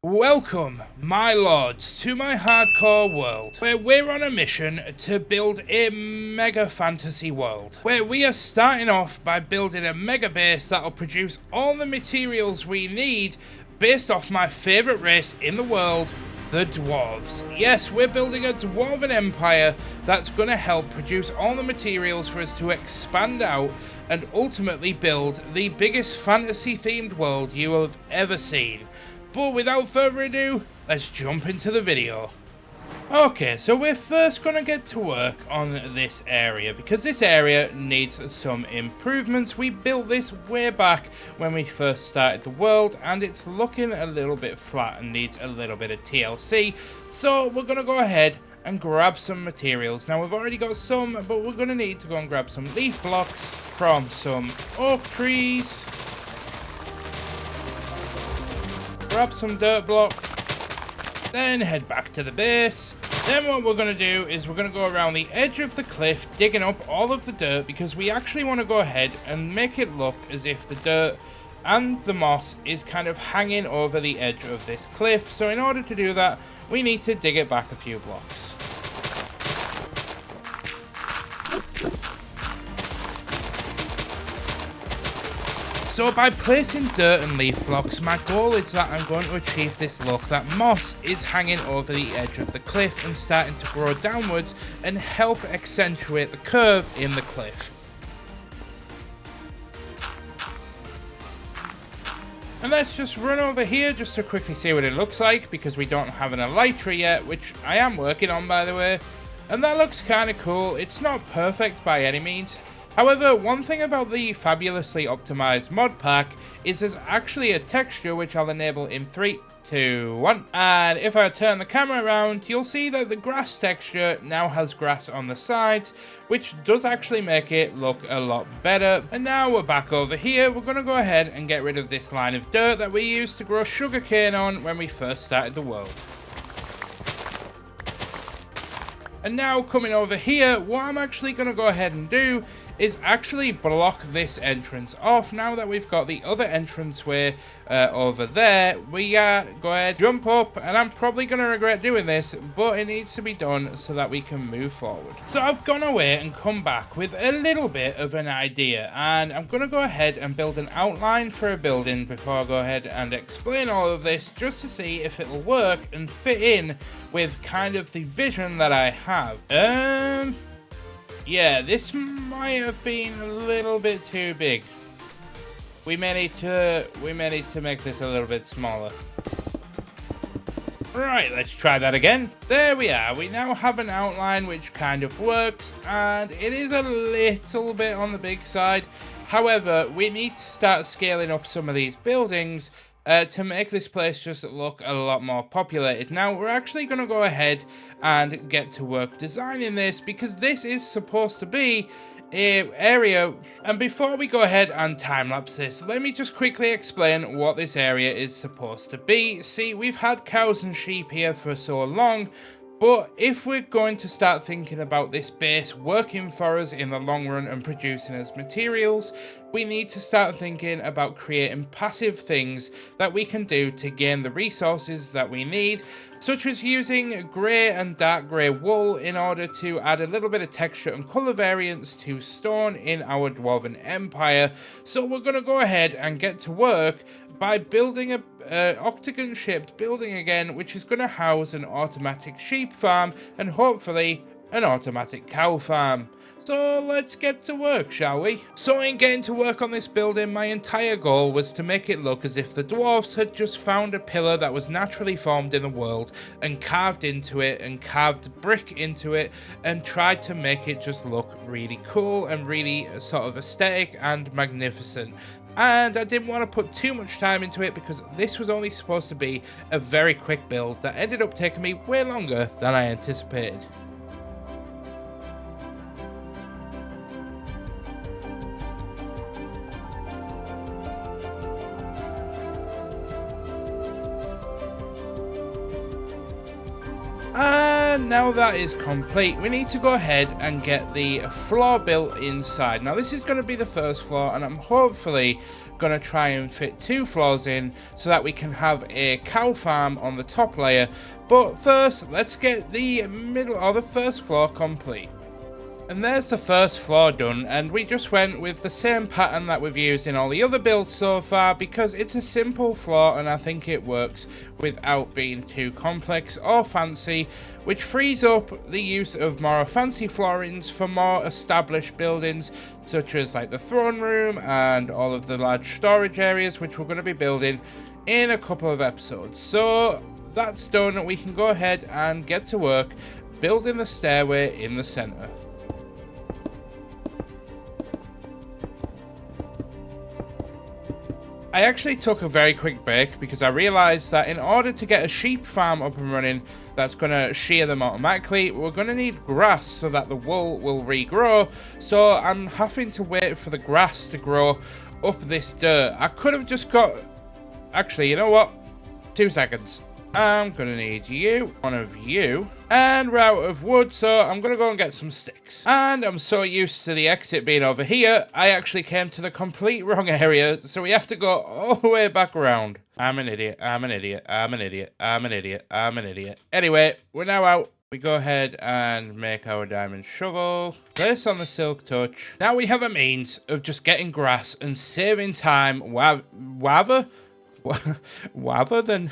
Welcome, my lords, to my hardcore world, where we're on a mission to build a mega fantasy world, where we are starting off by building a mega base that'll produce all the materials we need based off my favourite race in the world, the Dwarves. Yes, we're building a Dwarven empire that's going to help produce all the materials for us to expand out and ultimately build the biggest fantasy-themed world you have ever seen. But without further ado, let's jump into the video. Okay, so we're first going to get to work on this area, because this area needs some improvements. We built this way back when we first started the world, and it's looking a little bit flat and needs a little bit of TLC. So we're going to go ahead and grab some materials. Now we've already got some, but we're going to need to go and grab some leaf blocks from some oak trees. Grab some dirt block, then head back to the base. Then what we're going to do is we're going to go around the edge of the cliff, digging up all of the dirt, because we actually want to go ahead and make it look as if the dirt and the moss is kind of hanging over the edge of this cliff. So in order to do that, we need to dig it back a few blocks. So by placing dirt and leaf blocks, my goal is that I'm going to achieve this look that moss is hanging over the edge of the cliff and starting to grow downwards and help accentuate the curve in the cliff. And let's just run over here just to quickly see what it looks like, because we don't have an elytra yet, which I am working on, by the way. And that looks kind of cool. It's not perfect by any means. However, one thing about the fabulously optimized mod pack is there's actually a texture which I'll enable in 3, 2, 1. And if I turn the camera around, you'll see that the grass texture now has grass on the sides, which does actually make it look a lot better. And now we're back over here. We're going to go ahead and get rid of this line of dirt that we used to grow sugarcane on when we first started the world. And now coming over here, what I'm actually going to go ahead and do is actually block this entrance off. Now that we've got the other entranceway over there, we go ahead, jump up, and I'm probably going to regret doing this, but it needs to be done so that we can move forward. So I've gone away and come back with a little bit of an idea, and I'm going to go ahead and build an outline for a building before I go ahead and explain all of this, just to see if it'll work and fit in with kind of the vision that I have. Yeah, this might have been a little bit too big. We may need to make this a little bit smaller. Right, let's try that again. There we are. We now have an outline which kind of works, and it is a little bit on the big side. However, we need to start scaling up some of these buildings to make this place just look a lot more populated. Now, we're actually going to go ahead and get to work designing this, because this is supposed to be an area. And before we go ahead and time-lapse this, let me just quickly explain what this area is supposed to be. See, we've had cows and sheep here for so long, but if we're going to start thinking about this base working for us in the long run and producing us materials, we need to start thinking about creating passive things that we can do to gain the resources that we need, such as using grey and dark grey wool in order to add a little bit of texture and colour variance to stone in our Dwarven Empire. So we're going to go ahead and get to work by building a octagon-shaped building again, which is going to house an automatic sheep farm and hopefully an automatic cow farm. So let's get to work, shall we? So in getting to work on this building, my entire goal was to make it look as if the dwarves had just found a pillar that was naturally formed in the world and carved into it and carved brick into it and tried to make it just look really cool and really sort of aesthetic and magnificent. And I didn't want to put too much time into it, because this was only supposed to be a very quick build that ended up taking me way longer than I anticipated. And now that is complete, we need to go ahead and get the floor built inside. Now this is going to be the first floor, and I'm hopefully gonna try and fit 2 floors in so that we can have a cow farm on the top layer. But first, let's get the middle or the first floor complete. And there's the first floor done, and we just went with the same pattern that we've used in all the other builds so far because it's a simple floor and I think it works without being too complex or fancy, which frees up the use of more fancy floorings for more established buildings such as like the throne room and all of the large storage areas, which we're going to be building in a couple of episodes. So that's done, we can go ahead and get to work building the stairway in the center. I actually took a very quick break because I realized that in order to get a sheep farm up and running that's going to shear them automatically, we're going to need grass so that the wool will regrow. So I'm having to wait for the grass to grow up this dirt. I could have just got... Actually, you know what? 2 seconds. I'm going to need you, one of you, and we're out of wood, so I'm going to go and get some sticks. And I'm so used to the exit being over here, I actually came to the complete wrong area, so we have to go all the way back around. I'm an idiot, I'm an idiot, I'm an idiot, I'm an idiot, I'm an idiot. Anyway, we're now out. We go ahead and make our diamond shovel. Place on the silk touch. Now we have a means of just getting grass and saving time rather than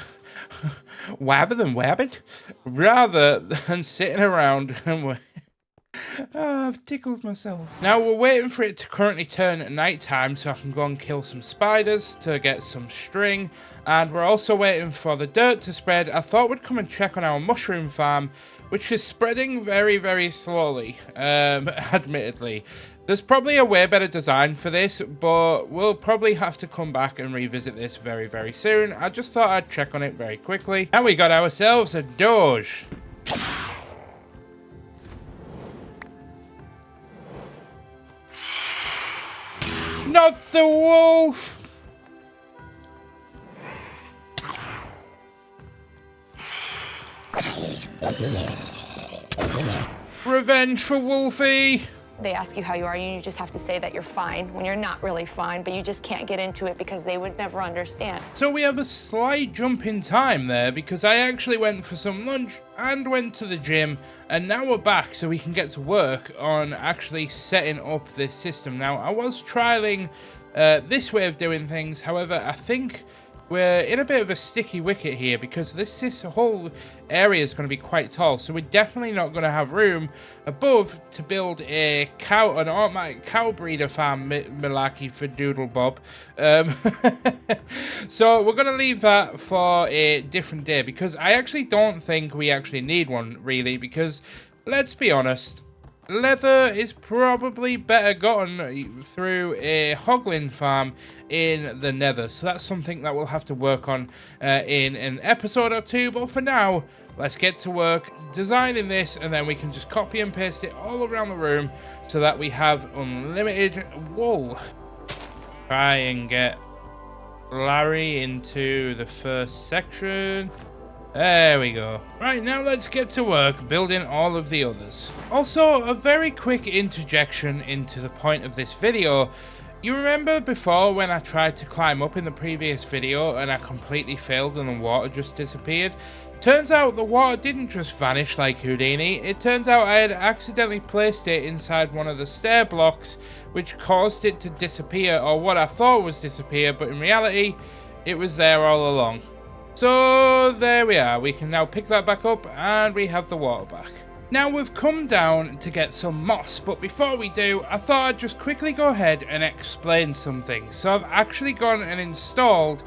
sitting around and wait. Oh, I've tickled myself. Now we're waiting for it to currently turn at night time so I can go and kill some spiders to get some string, and we're also waiting for the dirt to spread. I thought we'd come and check on our mushroom farm, which is spreading very, very slowly, admittedly. There's probably a way better design for this, but we'll probably have to come back and revisit this very, very soon. I just thought I'd check on it very quickly. And we got ourselves a Doge. Not the wolf! Revenge for Wolfie! They ask you how you are, and you just have to say that you're fine when you're not really fine, but you just can't get into it because they would never understand. So we have a slight jump in time there because I actually went for some lunch and went to the gym, and now we're back so we can get to work on actually setting up this system. Now, I was trialing this way of doing things, however, I think we're in a bit of a sticky wicket here because this whole area is going to be quite tall, so we're definitely not going to have room above to build an automatic cow breeder farm malarkey for Doodle Bob. So we're going to leave that for a different day because I actually don't think we actually need one really, because let's be honest, leather is probably better gotten through a hoglin farm in the nether, so that's something that we'll have to work on in an episode or two. But for now, let's get to work designing this, and then we can just copy and paste it all around the room so that we have unlimited wool. Try and get Larry into the first section. There we go. Right, now let's get to work building all of the others. Also, a very quick interjection into the point of this video. You remember before when I tried to climb up in the previous video and I completely failed and the water just disappeared? Turns out the water didn't just vanish like Houdini. It turns out I had accidentally placed it inside one of the stair blocks, which caused it to disappear, or what I thought was disappear, but in reality, it was there all along. So there we are, we can now pick that back up and we have the water back. Now we've come down to get some moss, but before we do, I thought I'd just quickly go ahead and explain something. So I've actually gone and installed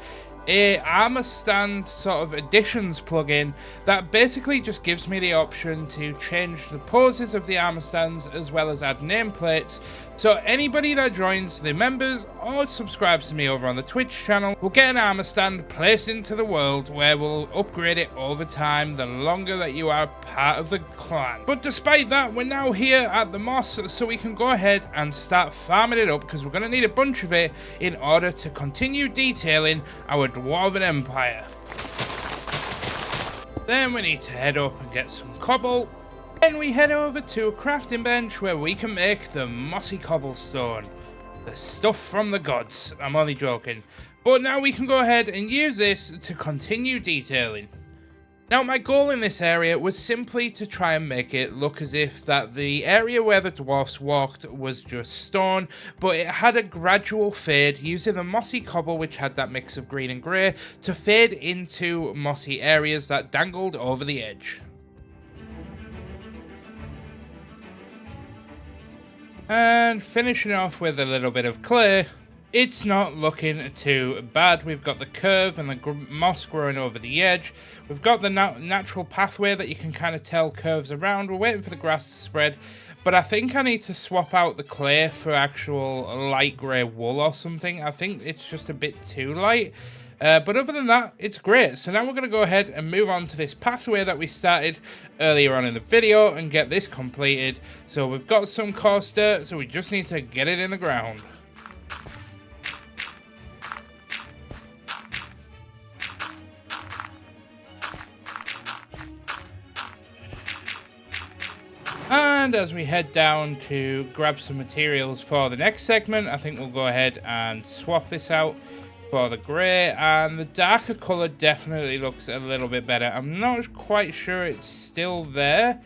a armor stand sort of additions plugin that basically just gives me the option to change the poses of the armor stands as well as add nameplates. So anybody that joins the members or subscribes to me over on the Twitch channel will get an armor stand placed into the world where we'll upgrade it over time the longer that you are part of the clan. But despite that, we're now here at the moss, so we can go ahead and start farming it up because we're going to need a bunch of it in order to continue detailing our Dwarven Empire. Then we need to head up and get some cobble. Then we head over to a crafting bench where we can make the mossy cobblestone. The stuff from the gods. I'm only joking. But now we can go ahead and use this to continue detailing. Now, my goal in this area was simply to try and make it look as if that the area where the dwarfs walked was just stone, but it had a gradual fade using the mossy cobble, which had that mix of green and grey, to fade into mossy areas that dangled over the edge. And finishing off with a little bit of clay. It's not looking too bad. We've got the curve and the moss growing over the edge. We've got the natural pathway that you can kind of tell curves around. We're waiting for the grass to spread. But I think I need to swap out the clay for actual light grey wool or something. I think it's just a bit too light. But other than that, it's great. So now we're going to go ahead and move on to this pathway that we started earlier on in the video and get this completed. So we've got some coarse dirt, so we just need to get it in the ground. And as we head down to grab some materials for the next segment, I think we'll go ahead and swap this out for the grey, and the darker colour definitely looks a little bit better. I'm not quite sure it's still there,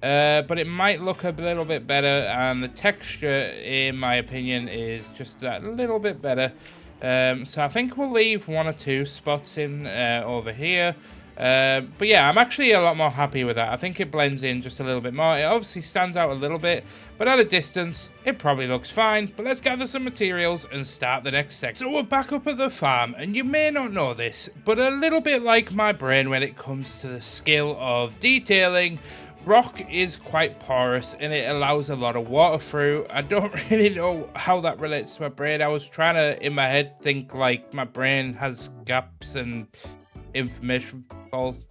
but it might look a little bit better, and the texture, in my opinion, is just that little bit better. So I think we'll leave one or two spots in over here. But yeah, I'm actually a lot more happy with that. I think it blends in just a little bit more. It obviously stands out a little bit, but at a distance, it probably looks fine. But let's gather some materials and start the next section. So we're back up at the farm, and you may not know this, but a little bit like my brain when it comes to the skill of detailing, rock is quite porous and it allows a lot of water through. I don't really know how that relates to my brain. I was trying to, in my head, think like my brain has gaps and information falls.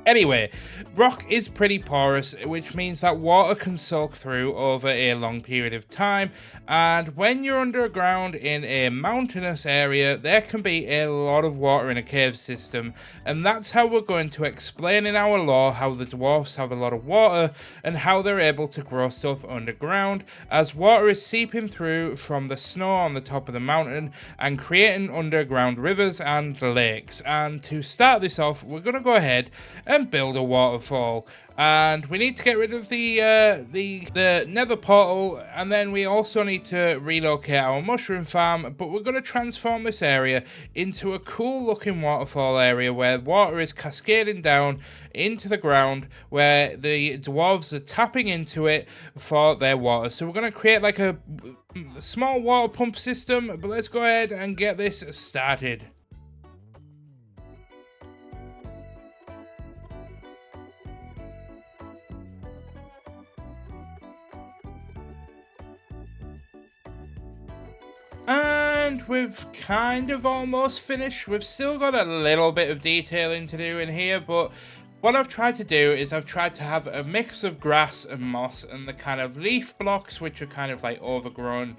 Anyway, rock is pretty porous, which means that water can soak through over a long period of time, and when you're underground in a mountainous area, there can be a lot of water in a cave system, and that's how we're going to explain in our lore how the dwarfs have a lot of water and how they're able to grow stuff underground, as water is seeping through from the snow on the top of the mountain and creating underground rivers and lakes. And to start this off, we're going to go ahead and build a waterfall, and we need to get rid of the nether portal, and then we also need to relocate our mushroom farm. But we're going to transform this area into a cool looking waterfall area where water is cascading down into the ground, where the dwarves are tapping into it for their water. So we're going to create like a small water pump system, but let's go ahead and get this started. And we've kind of almost finished. We've still got a little bit of detailing to do in here, but what I've tried to do is I've tried to have a mix of grass and moss and the kind of leaf blocks, which are kind of like overgrown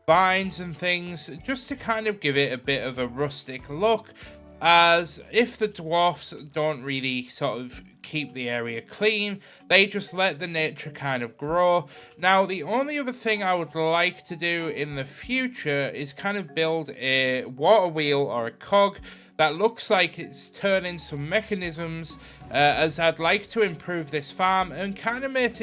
vines and things, just to kind of give it a bit of a rustic look, as if the dwarfs don't really sort of keep the area clean, they just let the nature kind of grow. Now, the only other thing I would like to do in the future is kind of build a water wheel or a cog that looks like it's turning some mechanisms, as I'd like to improve this farm and kind of make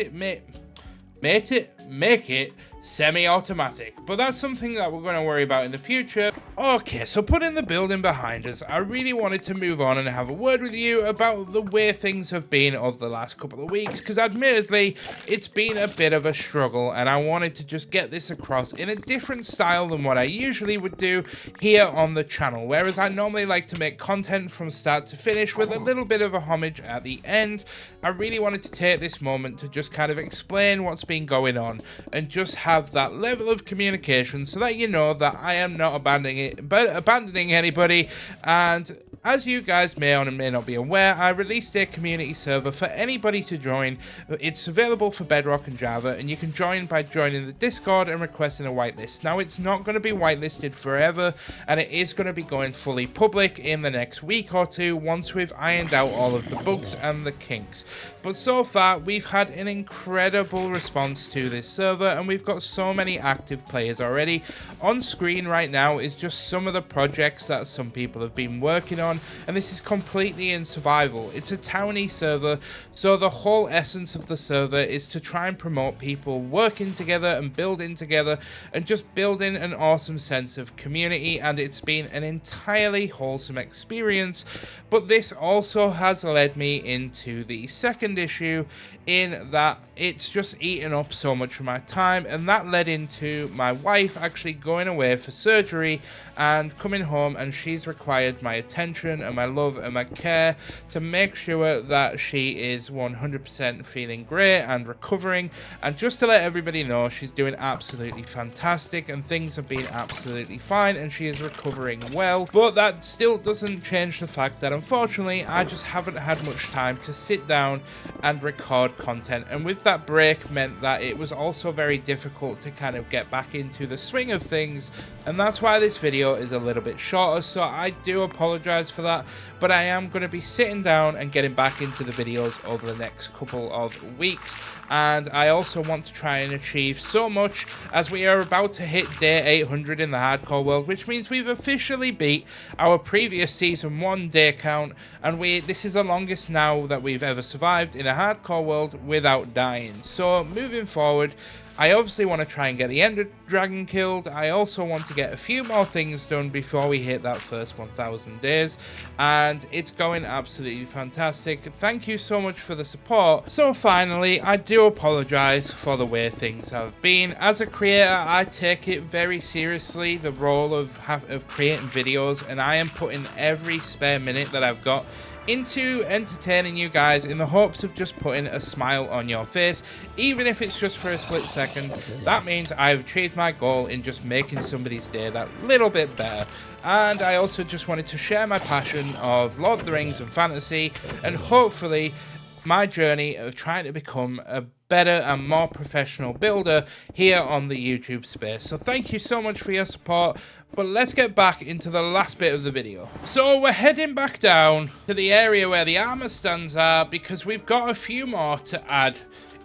it semi-automatic, but that's something that we're going to worry about in the future. Okay, so putting the building behind us, I really wanted to move on and have a word with you about the way things have been over the last couple of weeks, because admittedly, it's been a bit of a struggle, and I wanted to just get this across in a different style than what I usually would do here on the channel, whereas I normally like to make content from start to finish with a little bit of a homage at the end. I really wanted to take this moment to just kind of explain what's been going on and just have that level of communication so that you know that I am not abandoning anybody, and As you guys may or may not be aware, I released a community server for anybody to join. It's available for Bedrock and Java, and you can join by joining the Discord and requesting a whitelist. Now, it's not going to be whitelisted forever, and it is going to be going fully public in the next week or two once we've ironed out all of the bugs and the kinks. But so far, we've had an incredible response to this server, and we've got so many active players already. On screen right now is just some of the projects that some people have been working on, and this is completely in survival. It's a townie server, so the whole essence of the server is to try and promote people working together and building together and just building an awesome sense of community, and it's been an entirely wholesome experience. But this also has led me into the second issue, in that it's just eaten up so much of my time, and that led into my wife actually going away for surgery and coming home, and she's required my attention and my love and my care to make sure that she is 100% feeling great and recovering. And just to let everybody know, she's doing absolutely fantastic and things have been absolutely fine and she is recovering well. But that still doesn't change the fact that unfortunately I just haven't had much time to sit down and record content, and with that break meant that it was also very difficult to kind of get back into the swing of things, and that's why this video is a little bit shorter. So I do apologize for that, but I am going to be sitting down and getting back into the videos over the next couple of weeks. And I also want to try and achieve so much, as we are about to hit day 800 in the hardcore world, which means we've officially beat our previous season 1 day count, and this is the longest now that we've ever survived in a hardcore world without dying. So moving forward, I obviously want to try and get the Ender Dragon killed. I also want to get a few more things done before we hit that first 1,000 days. And it's going absolutely fantastic. Thank you so much for the support. So finally, I do apologize for the way things have been. As a creator, I take it very seriously, the role of creating videos. And I am putting every spare minute that I've got into entertaining you guys in the hopes of just putting a smile on your face, even if it's just for a split second. That means I've achieved my goal in just making somebody's day that little bit better. And I also just wanted to share my passion of Lord of the Rings and fantasy, and hopefully my journey of trying to become a better and more professional builder here on the YouTube space. So thank you so much for your support, but let's get back into the last bit of the video. So we're heading back down to the area where the armor stands are, because we've got a few more to add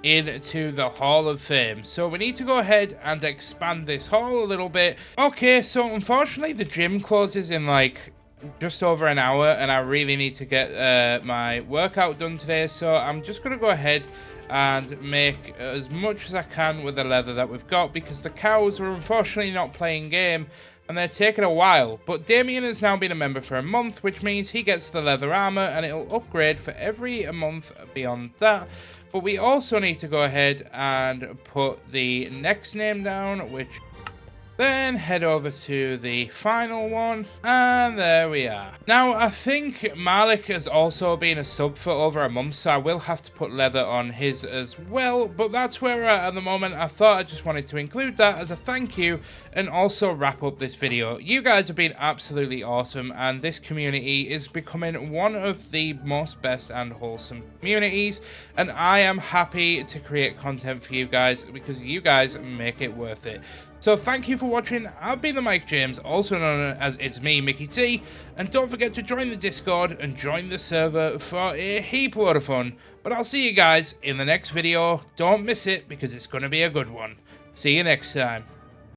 into the Hall of Fame. So we need to go ahead and expand this hall a little bit. Okay, so unfortunately the gym closes in like just over an hour, and I really need to get my workout done today, so I'm just going to go ahead and make as much as I can with the leather that we've got, because the cows are unfortunately not playing game and they're taking a while. But Damien has now been a member for a month, which means he gets the leather armor and it'll upgrade for every month beyond that. But we also need to go ahead and put the next name down, which then head over to the final one, and there we are. Now, I think Malik has also been a sub for over a month, so I will have to put leather on his as well, but that's where we're at the moment. I thought I just wanted to include that as a thank you and also wrap up this video. You guys have been absolutely awesome, and this community is becoming one of the most best and wholesome communities, and I am happy to create content for you guys because you guys make it worth it. So thank you for watching. I've been the Mike James, also known as It's Me, Mickey T, and don't forget to join the Discord and join the server for a heap load of fun. But I'll see you guys in the next video. Don't miss it because it's going to be a good one. See you next time.